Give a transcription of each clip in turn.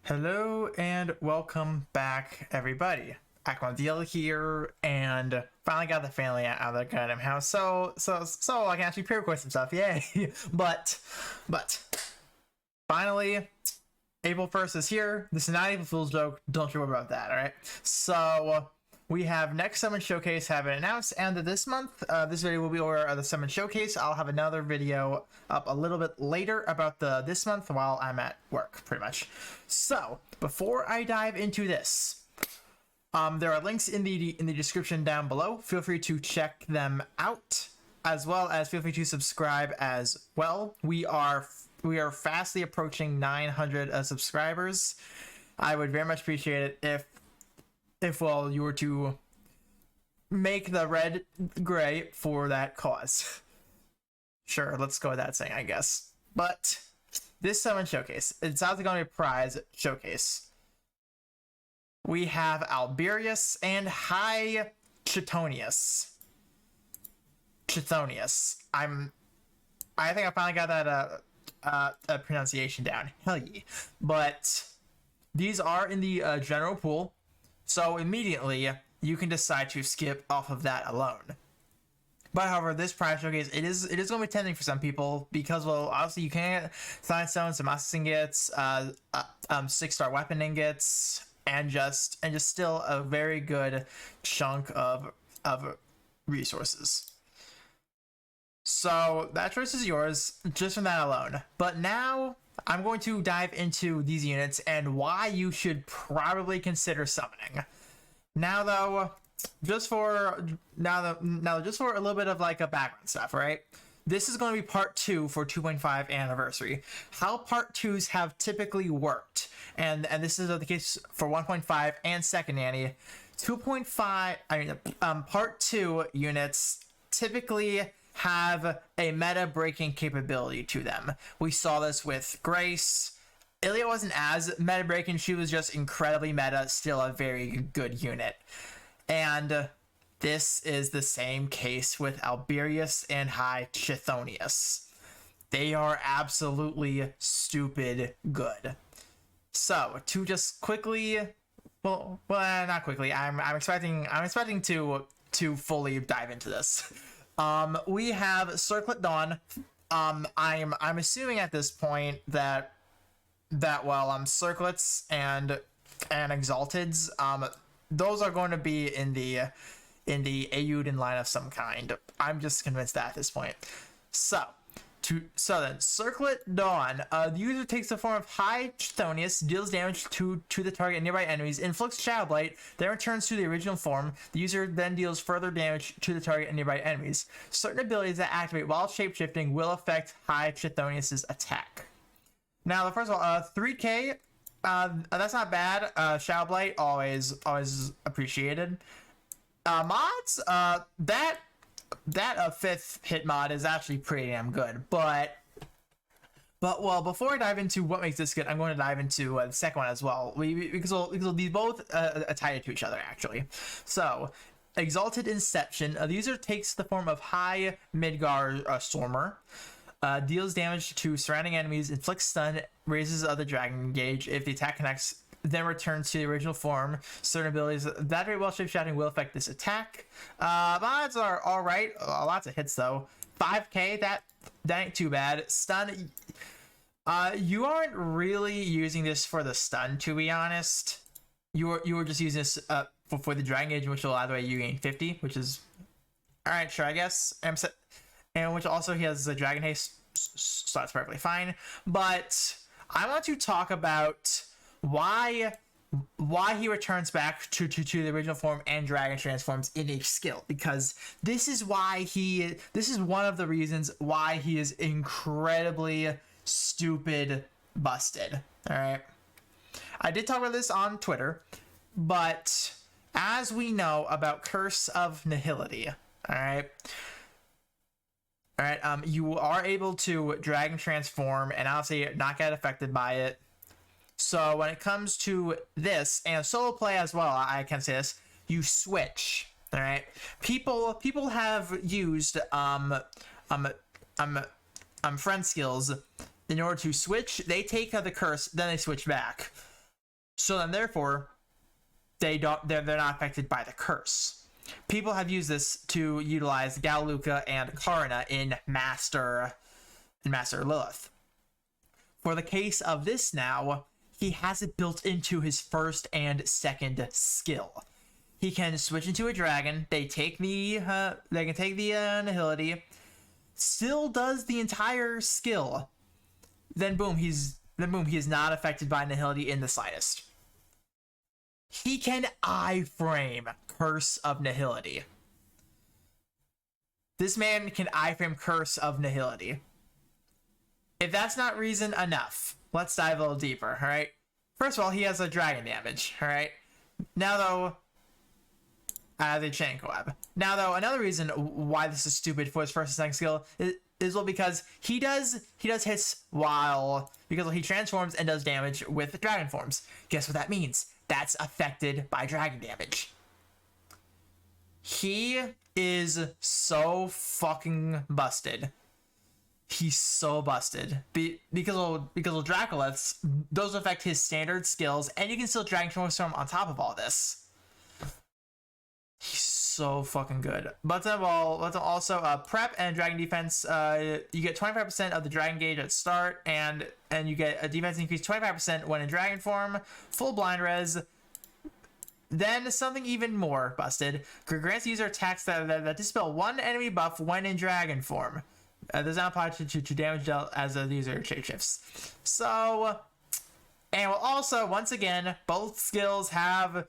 Hello and welcome back, everybody. Aquadil here, and finally got the family out of the goddamn house. So I can actually pre-record some stuff. Yay! but finally, April 1st is here. This is not April Fool's joke. Don't you worry about that. All right. So we have next Summon Showcase have been announced, and this month, this video will be over the Summon Showcase. I'll have another video up a little bit later about this month while I'm at work, pretty much. So before I dive into this, there are links in the description down below. Feel free to check them out, as well as feel free to subscribe as well. We are fastly approaching 900 subscribers. I would very much appreciate it if you were to make the red gray for that cause. Sure, let's go with that saying, I guess. But this Summon Showcase, it's obviously going to be a prize showcase. We have Alberius and Hyatrithonius. I think I finally got that pronunciation down. Hell yeah. But these are in the general pool. So immediately, you can decide to skip off of that alone. But however, this prize showcase, it is going to be tempting for some people because, well, obviously you can get Science Stones, some Master Ingots, 6-star weapon ingots, and just still a very good chunk of resources. So that choice is yours just from that alone. But now I'm going to dive into these units and why you should probably consider summoning. Now though, just for a little bit of like a background stuff, right? This is going to be part 2 for 2.5 anniversary. How part 2s have typically worked, and this is the case for 1.5 and second annie. 2.5, part 2 units typically have a meta breaking capability to them. We saw this with Grace. Ilya wasn't as meta breaking, she was just incredibly meta, still a very good unit. And this is the same case with Alberius and Chthonius. They are absolutely stupid good. So to just quickly, well, not quickly. I'm expecting to fully dive into this. We have Circlet Dawn. I'm assuming at this point that circlets and exalteds, those are going to be in the Euden line of some kind. I'm just convinced that at this point. So then, Circlet Dawn. The user takes the form of Hyatrithonius, deals damage to the target and nearby enemies, inflicts Shadow Blight, then returns to the original form. The user then deals further damage to the target and nearby enemies. Certain abilities that activate while shapeshifting will affect Hyatrithonius' attack. Now, first of all, 3k, that's not bad. Shadow Blight, always appreciated. Mods, that 5th hit mod is actually pretty damn good, but well, before I dive into what makes this good, I'm going to dive into the second one as well, because these both tied to each other actually. So Exalted Inception, the user takes the form of High Midgar Stormer, deals damage to surrounding enemies, inflicts stun, raises other dragon gauge if the attack connects, then returns to the original form. Certain abilities that very well shape shouting will affect this attack. Mods are alright. Lots of hits though. 5k, that ain't too bad. Stun, you aren't really using this for the stun, to be honest. You were just using this for the dragon gauge, which will either way you gain 50, which is alright, sure, I guess. And which also he has the dragon haste, so that's perfectly fine. But I want to talk about why he returns back to the original form and dragon transforms in a skill, because this is one of the reasons why he is incredibly stupid busted. All right, I did talk about this on Twitter, but as we know about Curse of NIHILITY, all right, you are able to dragon transform and obviously not get affected by it. So when it comes to this and solo play as well, I can say this: you switch. All right, people have used friend skills in order to switch. They take the curse, then they switch back. So then therefore, they're not affected by the curse. People have used this to utilize Galuka and Karna in Master Lilith. For the case of this now, he has it built into his first and second skill. He can switch into a dragon. They can take the NIHILITY. Still does the entire skill. Then boom, he is not affected by NIHILITY in the slightest. He can iframe Curse of NIHILITY. This man can iframe Curse of NIHILITY. If that's not reason enough, let's dive a little deeper, alright? First of all, he has a dragon damage, alright? Now though, the chain collab. Now though, another reason why this is stupid for his first and second skill is well because he does hits because he transforms and does damage with dragon forms. Guess what that means? That's affected by dragon damage. He is so fucking busted. He's so busted because of Dracolites. Those affect his standard skills, and you can still dragon transform on top of all this. He's so fucking good. But also prep and dragon defense. You get 25% of the dragon gauge at start, and you get a defense increase 25% when in dragon form. Full blind res. Then something even more busted. Grants user attacks that dispel one enemy buff when in dragon form. Does not apply to damage dealt as the user shapeshifts. So, and will also once again both skills have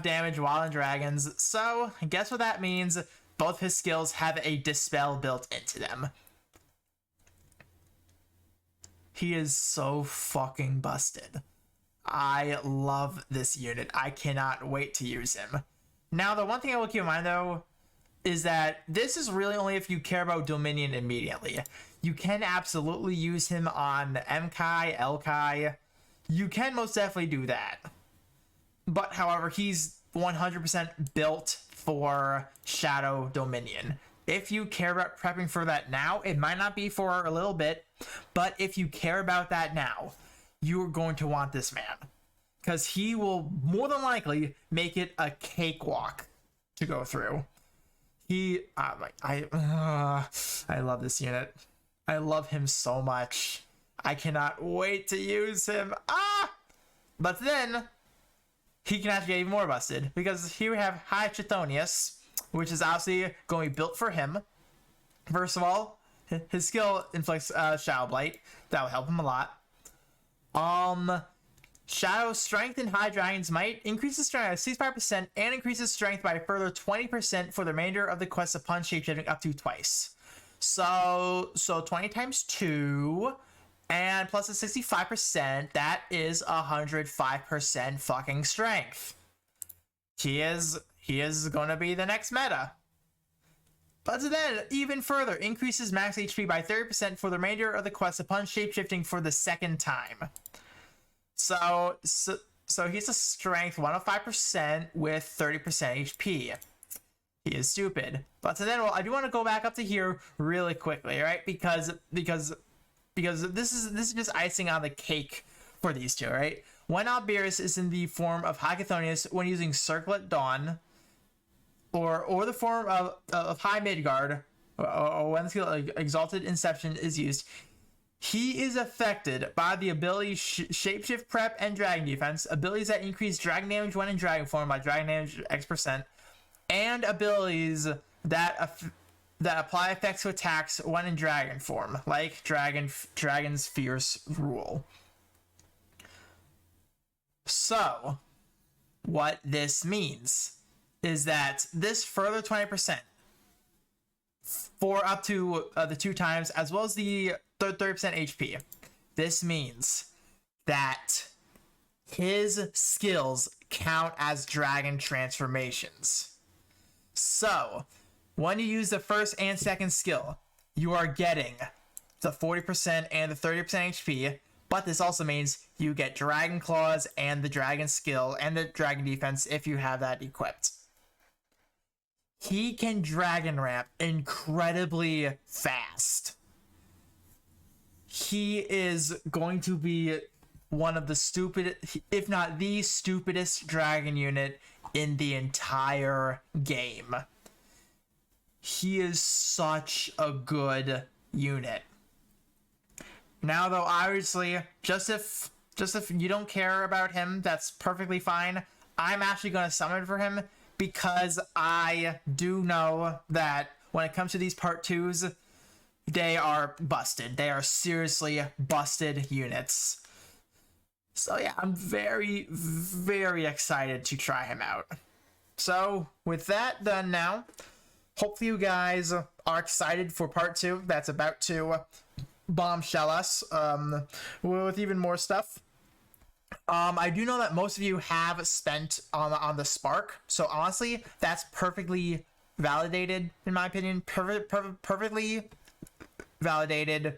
damage while in dragons. So guess what that means? Both his skills have a dispel built into them. He is so fucking busted. I love this unit. I cannot wait to use him. Now, the one thing I will keep in mind though is that this is really only if you care about Dominion immediately. You can absolutely use him on Mkai, Lkai. You can most definitely do that. But however, he's 100% built for Shadow Dominion. If you care about prepping for that now, it might not be for a little bit, but if you care about that now, you're going to want this man. Because he will more than likely make it a cakewalk to go through. I love this unit. I love him so much. I cannot wait to use him. But then he can actually get even more busted because here we have Hyatrithonius, which is obviously going to be built for him. First of all, his skill inflicts Shadow Blight. That will help him a lot. Shadow Strength and High Dragon's Might increases strength by 65% and increases strength by a further 20% for the remainder of the quest upon shapeshifting up to twice. So 20 times 2 and plus a 65%, that is 105% fucking strength. He is gonna be the next meta. But then, even further, increases max HP by 30% for the remainder of the quest upon shapeshifting for the second time. So he's a strength 105% with 30% HP. He is stupid. But then, well, I do want to go back up to here really quickly, right? Because this is just icing on the cake for these two, right? When Alberius is in the form of Hyatrithonius when using Circlet Dawn, or the form of High Midgard, or when the skill Exalted Inception is used, he is affected by the ability Shapeshift Prep and Dragon Defense, abilities that increase dragon damage when in dragon form by dragon damage X%, and abilities that apply effects to attacks when in dragon form, like Dragon's Fierce Rule. So, what this means is that this further 20% for up to the 2 times, as well as the 30% HP. This means that his skills count as dragon transformations. So, when you use the first and second skill, you are getting the 40% and the 30% HP, but this also means you get Dragon Claws and the Dragon Skill and the Dragon Defense if you have that equipped. He can Dragon Ramp incredibly fast. He is going to be one of the stupidest, if not the stupidest dragon unit in the entire game. He is such a good unit. Now though, obviously, just if you don't care about him, that's perfectly fine. I'm actually going to summon for him because I do know that when it comes to these part 2s, they are busted. They are seriously busted units. So yeah, I'm very, very excited to try him out. So with that done now, hopefully you guys are excited for part 2 that's about to bombshell us with even more stuff. I do know that most of you have spent on the Spark, so honestly, that's perfectly validated in my opinion. Perfectly validated.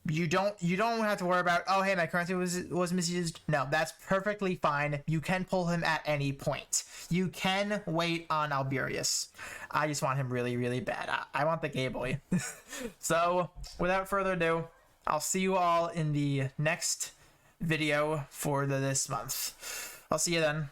You don't have to worry about, oh hey, my currency was misused. No, that's perfectly fine. You can pull him at any point. You can wait on Alberius. I just want him really, really bad. I want the gay boy. So without further ado, I'll see you all in the next video for this month. I'll see you then.